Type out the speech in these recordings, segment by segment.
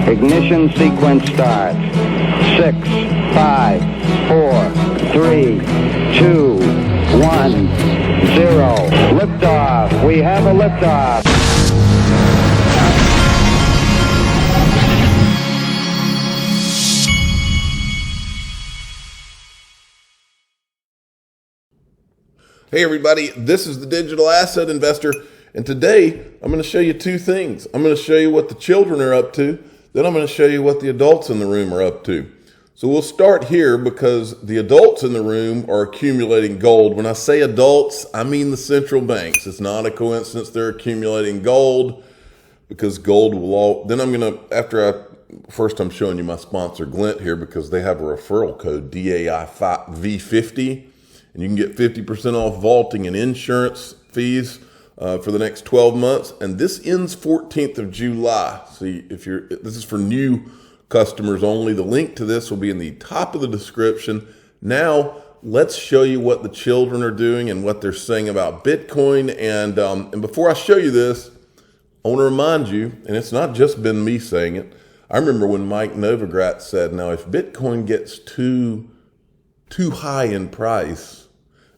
Ignition sequence starts. 6, 5, 4, 3, 2, 1, 0. Liftoff. We have a liftoff. Hey everybody, this is the Digital Asset Investor, and today I'm going to show you two things. I'm going to show you what the children are up to, then I'm going to show you what the adults in the room are up to. So we'll start here because the adults in the room are accumulating gold. When I say adults, I mean the central banks. It's not a coincidence they're accumulating gold because gold will all... Then I'm going to, first I'm showing you my sponsor Glint here because they have a referral code, DAIV50. And you can get 50% off vaulting and insurance fees for the next 12 months. And this ends 14th of July. See, this is for new customers only. The link to this will be in the top of the description. Now, let's show you what the children are doing and what they're saying about Bitcoin. And before I show you this, I want to remind you, and it's not just been me saying it. I remember when Mike Novogratz said, now if Bitcoin gets too high in price,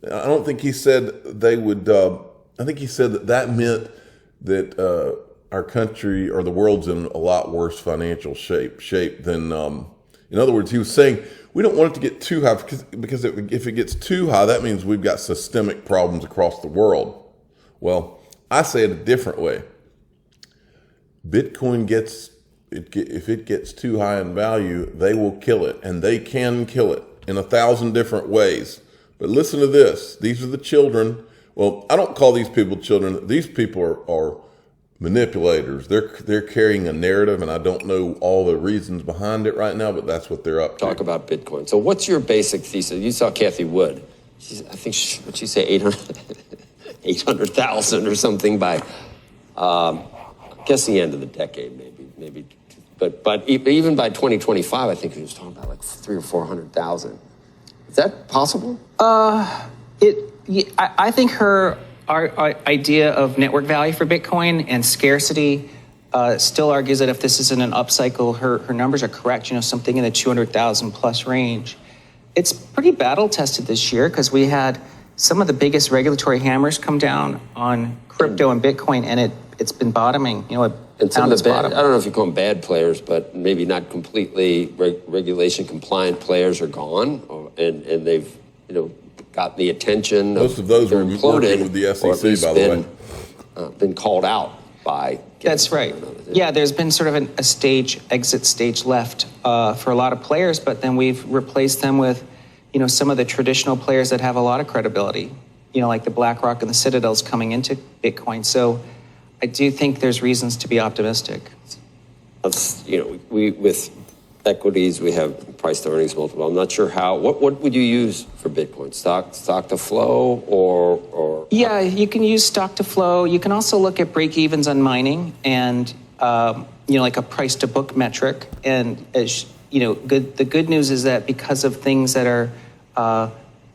I don't think he said they would, I think he said that meant that our country or the world's in a lot worse financial shape than, in other words, he was saying we don't want it to get too high because if it gets too high, that means we've got systemic problems across the world. Well, I say it a different way. Bitcoin if it gets too high in value, they will kill it, and they can kill it in 1,000 different ways. But listen to this. These are the children. Well, I don't call these people children. These people are manipulators. They're carrying a narrative, and I don't know all the reasons behind it right now, but that's what they're up to. Talk about Bitcoin. So what's your basic thesis? You saw Kathy Wood. I think, what'd she say, 800,000 or something by, I guess the end of the decade, maybe. But even by 2025, I think he was talking about like 300,000 or 400,000. Is that possible? I think our idea of network value for Bitcoin and scarcity still argues that if this isn't an upcycle, her numbers are correct. Something in the 200,000 plus range. It's pretty battle tested this year because we had some of the biggest regulatory hammers come down on crypto and Bitcoin, and it's been bottoming. And some of the I don't know if you call them bad players, but maybe not completely regulation compliant players are gone, and they've got the attention. Most of those were working with the SEC, by the way. Been called out by. That's right. Yeah, there's been sort of an exit stage left for a lot of players, but then we've replaced them with, some of the traditional players that have a lot of credibility, like the BlackRock and the Citadels coming into Bitcoin. So I do think there's reasons to be optimistic. We with equities, we have price to earnings multiple. I'm not sure how. What would you use for Bitcoin? Stock to flow or? Yeah, you can use stock to flow. You can also look at break evens on mining and like a price to book metric. And as the good news is that because of things that are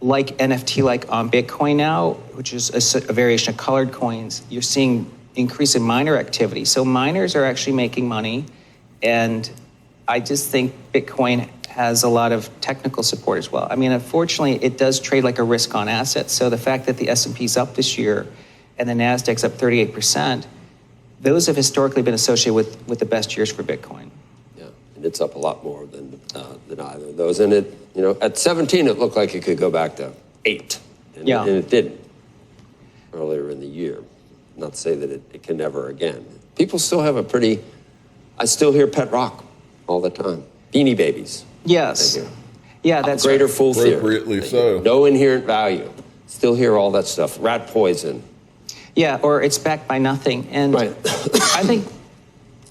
like NFT, like on Bitcoin now, which is a variation of colored coins, you're seeing increase in miner activity. So miners are actually making money, and I just think Bitcoin has a lot of technical support as well. I mean, unfortunately, it does trade like a risk-on asset. So the fact that the S&P's up this year and the NASDAQ's up 38%, those have historically been associated with the best years for Bitcoin. Yeah, and it's up a lot more than either of those. And at 17, it looked like it could go back to 8, and it didn't earlier in the year. Not to say that it can never again. People still have I still hear pet rock all the time. Beanie Babies. Yes. Yeah, that's greater fool theory. Appropriately so. No inherent value. Still hear all that stuff. Rat poison. Yeah, or it's backed by nothing. And right. I think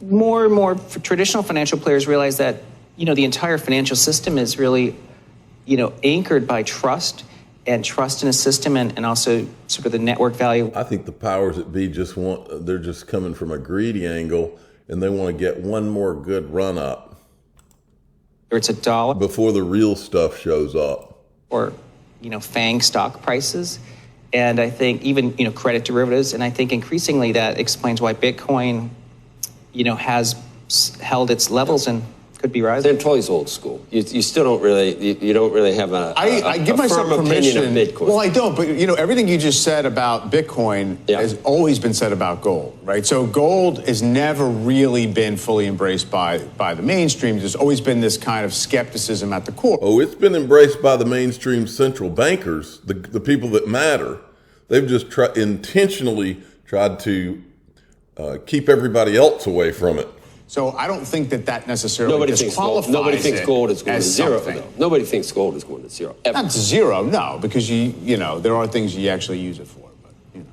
more and more traditional financial players realize that, the entire financial system is really, anchored by trust. And trust in a system and also sort of the network value. I think the powers that be they're just coming from a greedy angle and they want to get one more good run up. Or it's $1. Before the real stuff shows up. Or, FANG stock prices. And I think even, credit derivatives. And I think increasingly that explains why Bitcoin, has held its levels and could be rising. They're totally old school. You still don't really, you don't really have I give myself firm opinion of permission. Bitcoin. Well, I don't, but everything you just said about Bitcoin has always been said about gold, right? So gold has never really been fully embraced by the mainstream. There's always been this kind of skepticism at the core. Oh, it's been embraced by the mainstream central bankers, the people that matter. They've just intentionally tried to keep everybody else away from it. So I don't think that necessarily Nobody disqualifies thinks gold is going to zero. something. Though. Nobody thinks gold is going to zero. Ever. Not zero, no, because there are things you actually use it for. But,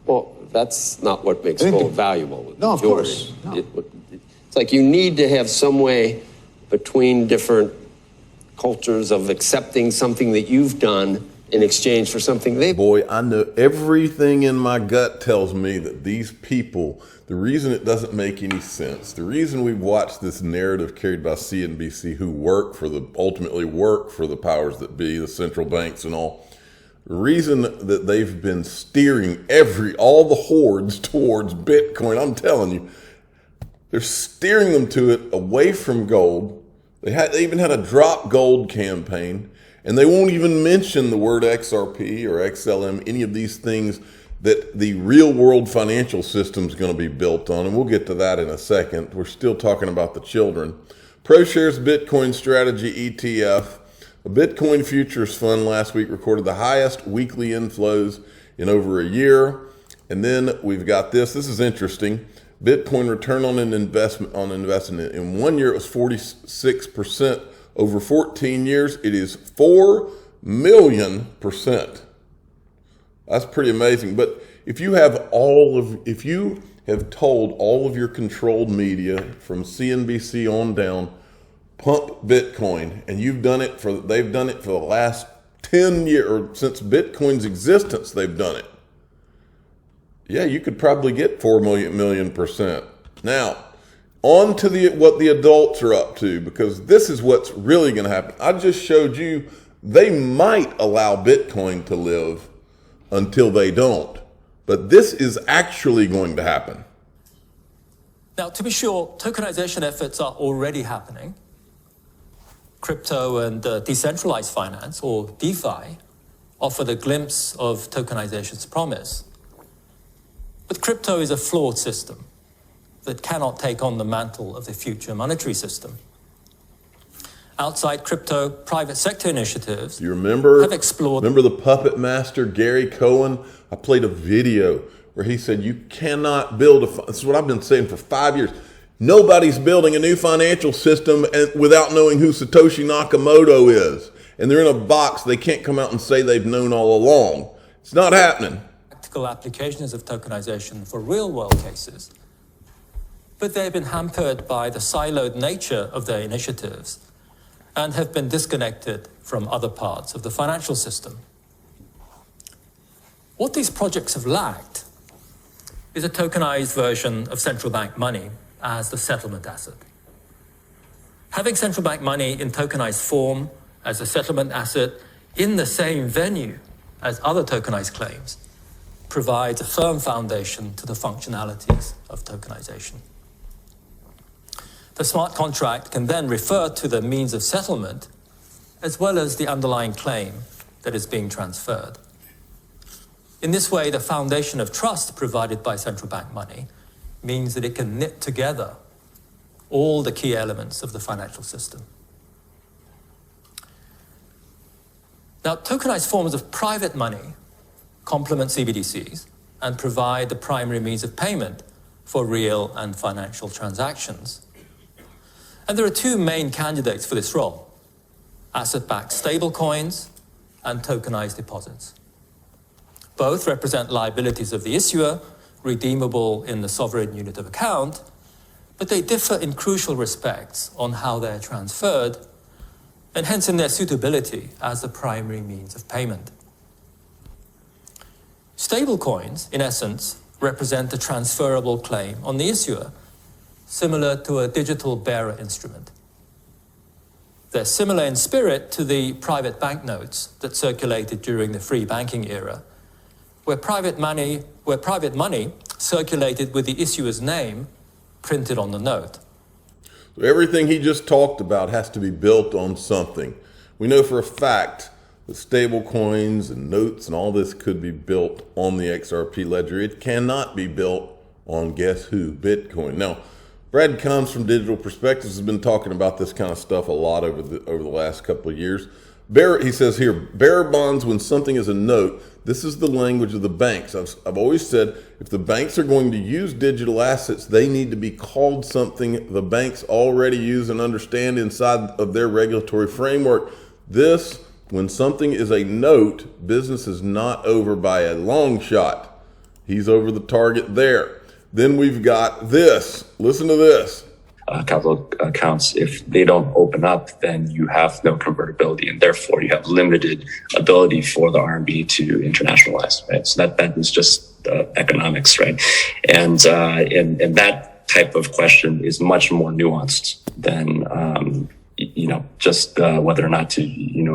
Well, that's not what makes gold valuable. No, of course. No. It's like you need to have some way between different cultures of accepting something that you've done in exchange for something they've. Boy, I know everything in my gut tells me that these people, the reason it doesn't make any sense, the reason we've watched this narrative carried by CNBC who ultimately work for the powers that be, the central banks and all, the reason that they've been steering all the hordes towards Bitcoin, I'm telling you, they're steering them to it away from gold. They even had a drop gold campaign. And they won't even mention the word XRP or XLM, any of these things that the real world financial system is going to be built on. And we'll get to that in a second. We're still talking about the children. ProShares Bitcoin Strategy ETF. A Bitcoin futures fund last week recorded the highest weekly inflows in over a year. And then we've got this. This is interesting. Bitcoin return on an investment in 1 year it was 46%. Over 14 years, it is 4 million%. That's pretty amazing. But if you have told all of your controlled media from CNBC on down, pump Bitcoin, and they've done it for the last 10 years, or since Bitcoin's existence, they've done it. Yeah, you could probably get 4 million%. Now, on to what the adults are up to, because this is what's really going to happen. I just showed you they might allow Bitcoin to live until they don't. But this is actually going to happen. Now, to be sure, tokenization efforts are already happening. Crypto and decentralized finance, or DeFi, offer a glimpse of tokenization's promise. But crypto is a flawed system that cannot take on the mantle of the future monetary system. Outside crypto, private sector initiatives have explored. Remember the puppet master, Gary Cohen? I played a video where he said you cannot build this is what I've been saying for 5 years. Nobody's building a new financial system without knowing who Satoshi Nakamoto is. And they're in a box they can't come out and say they've known all along. It's not happening. Practical applications of tokenization for real-world cases. But they've been hampered by the siloed nature of their initiatives and have been disconnected from other parts of the financial system. What these projects have lacked is a tokenized version of central bank money as the settlement asset. Having central bank money in tokenized form as a settlement asset in the same venue as other tokenized claims provides a firm foundation to the functionalities of tokenization. The smart contract can then refer to the means of settlement as well as the underlying claim that is being transferred. In this way, the foundation of trust provided by central bank money means that it can knit together all the key elements of the financial system. Now, tokenized forms of private money complement CBDCs and provide the primary means of payment for real and financial transactions. And there are two main candidates for this role: asset-backed stablecoins and tokenized deposits. Both represent liabilities of the issuer, redeemable in the sovereign unit of account, but they differ in crucial respects on how they're transferred, and hence in their suitability as the primary means of payment. Stablecoins, in essence, represent a transferable claim on the issuer, similar to a digital bearer instrument. They're similar in spirit to the private banknotes that circulated during the free banking era, where private money circulated with the issuer's name printed on the note. So everything he just talked about has to be built on something. We know for a fact that stable coins and notes and all this could be built on the XRP ledger. It cannot be built on, guess who, Bitcoin. Now, Brad Combs from Digital Perspectives has been talking about this kind of stuff a lot over the last couple of years. He says here, bearer bonds when something is a note. This is the language of the banks. I've always said if the banks are going to use digital assets, they need to be called something the banks already use and understand inside of their regulatory framework. This, when something is a note, business is not over by a long shot. He's over the target there. Then we've got this. Listen to this. Capital accounts, if they don't open up, then you have no convertibility, and therefore you have limited ability for the RMB to internationalize, right? So that is just economics, right? And that type of question is much more nuanced than just whether or not to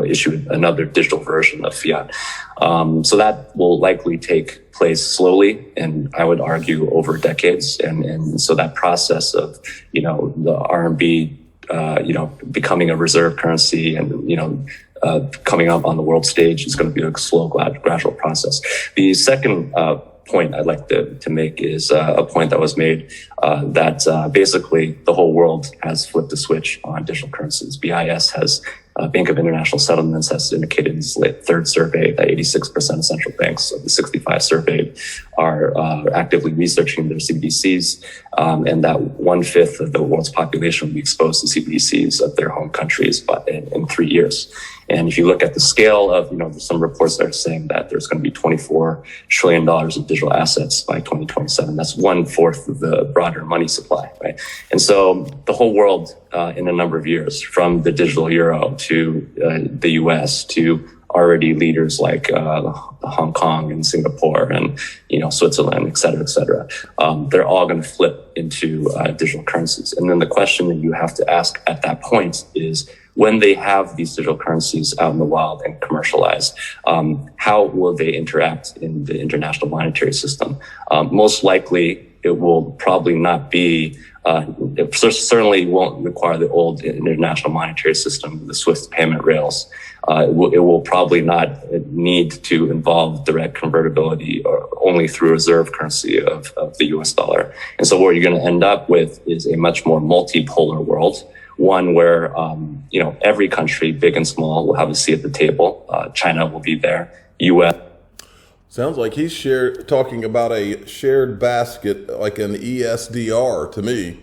issue another digital version of fiat. So that will likely take place slowly, and I would argue over decades. And so that process of the RMB becoming a reserve currency and coming up on the world stage is going to be a slow, gradual process. The second point I'd like to make is a point that was made that basically the whole world has flipped a switch on digital currencies. BIS has Bank of International Settlements has indicated in its third survey that 86% of central banks of the 65 surveyed are actively researching their CBDCs, and that 1/5 of the world's population will be exposed to CBDCs of their home countries in 3 years. And if you look at the scale of, there's some reports that are saying that there's going to be $24 trillion of digital assets by 2027. That's 1/4 of the broader money supply, right? And so the whole world in a number of years, from the digital euro to the US to already leaders like Hong Kong and Singapore and Switzerland, et cetera, they're all going to flip into digital currencies. And then the question that you have to ask at that point is, when they have these digital currencies out in the wild and commercialized, how will they interact in the international monetary system? Most likely, it will probably not be, it certainly won't require the old international monetary system, the SWIFT payment rails. It will probably not need to involve direct convertibility or only through reserve currency of the US dollar. And so what you're going to end up with is a much more multipolar world, one where, every country, big and small, will have a seat at the table. China will be there. US. Sounds like he's talking about a shared basket, like an eSDR to me.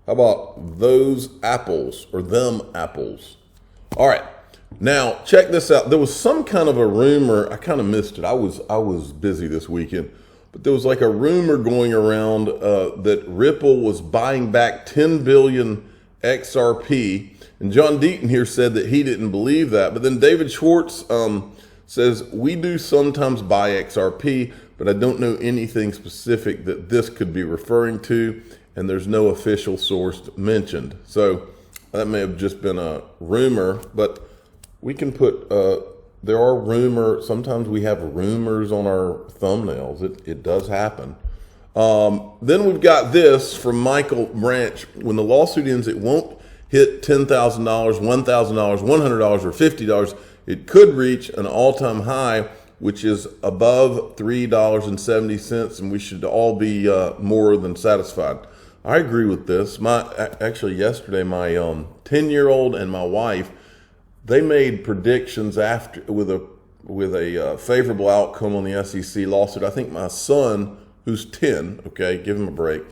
How about those apples or them apples? All right. Now, check this out. There was some kind of a rumor. I kind of missed it. I was busy this weekend. But there was like a rumor going around that Ripple was buying back 10 billion XRP. And John Deaton here said that he didn't believe that. But then David Schwartz says, we do sometimes buy XRP, but I don't know anything specific that this could be referring to. And there's no official source mentioned. So that may have just been a rumor, but we can put, there are rumors. Sometimes we have rumors on our thumbnails. It does happen. Then we've got this from Michael Branch. When the lawsuit ends, it won't hit $10,000, $1,000, $100, or $50. It could reach an all-time high, which is above $3.70, and we should all be more than satisfied. I agree with this. Actually, yesterday, my 10-year-old and my wife, they made predictions with a favorable outcome on the SEC lawsuit. I think my son, who's 10, okay, give him a break,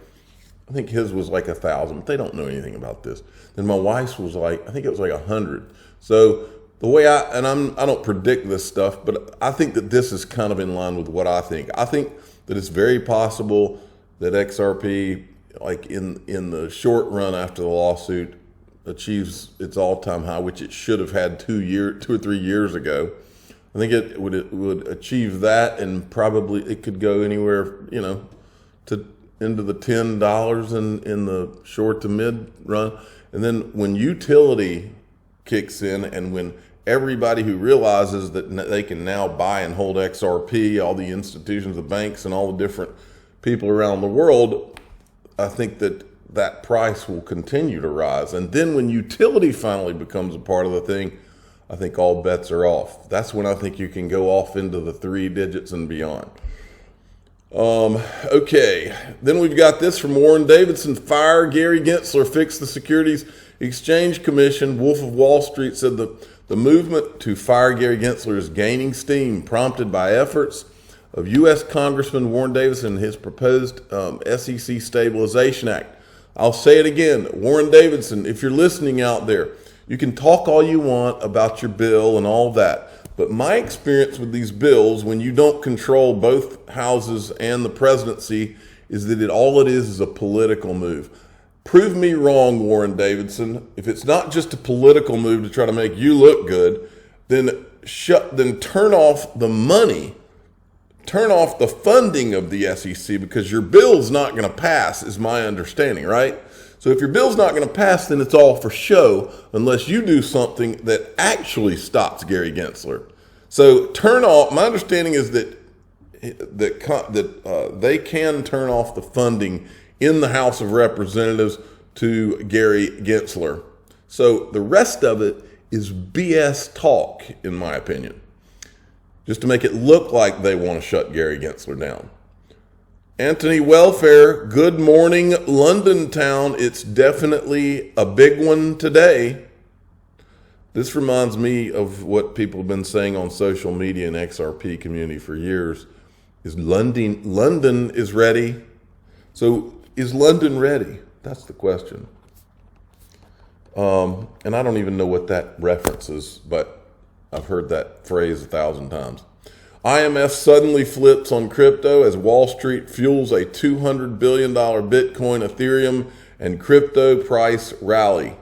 I think his was like 1,000. They don't know anything about this. Then my wife's was like, I think it was like 100. So the way I don't predict this stuff, but I think that this is kind of in line with what I think. I think that it's very possible that XRP, like in the short run after the lawsuit, achieves its all-time high, which it should have had 2 or 3 years ago. I think it would achieve that, and probably it could go anywhere, to into the $10 in the short to mid run. And then when utility kicks in, and when everybody who realizes that they can now buy and hold XRP, all the institutions, the banks, and all the different people around the world, I think that that price will continue to rise. And then when utility finally becomes a part of the thing, I think all bets are off. That's when I think you can go off into the 3 digits and beyond. Okay, then we've got this from Warren Davidson. Fire Gary Gensler, fix the Securities Exchange Commission. Wolf of Wall Street said the movement to fire Gary Gensler is gaining steam, prompted by efforts of U.S. Congressman Warren Davidson and his proposed SEC Stabilization Act. I'll say it again, Warren Davidson, if you're listening out there, you can talk all you want about your bill and all that. But my experience with these bills, when you don't control both houses and the presidency, is that all it is a political move. Prove me wrong, Warren Davidson. If it's not just a political move to try to make you look good, then turn off the money, turn off the funding of the SEC, because your bill's not going to pass, is my understanding, right? So if your bill's not going to pass, then it's all for show, unless you do something that actually stops Gary Gensler. So turn off. My understanding is that they can turn off the funding in the House of Representatives to Gary Gensler. So the rest of it is BS talk, in my opinion, just to make it look like they want to shut Gary Gensler down. Anthony Welfare, good morning, London town. It's definitely a big one today. This reminds me of what people have been saying on social media and XRP community for years. Is London is ready? So is London ready? That's the question. And I don't even know what that references, but I've heard that phrase 1,000 times. IMF suddenly flips on crypto as Wall Street fuels a $200 billion Bitcoin, Ethereum, and crypto price rally.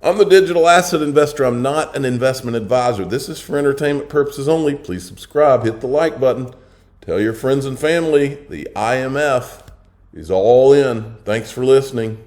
I'm the digital asset investor. I'm not an investment advisor. This is for entertainment purposes only. Please subscribe, hit the like button. Tell your friends and family the IMF is all in. Thanks for listening.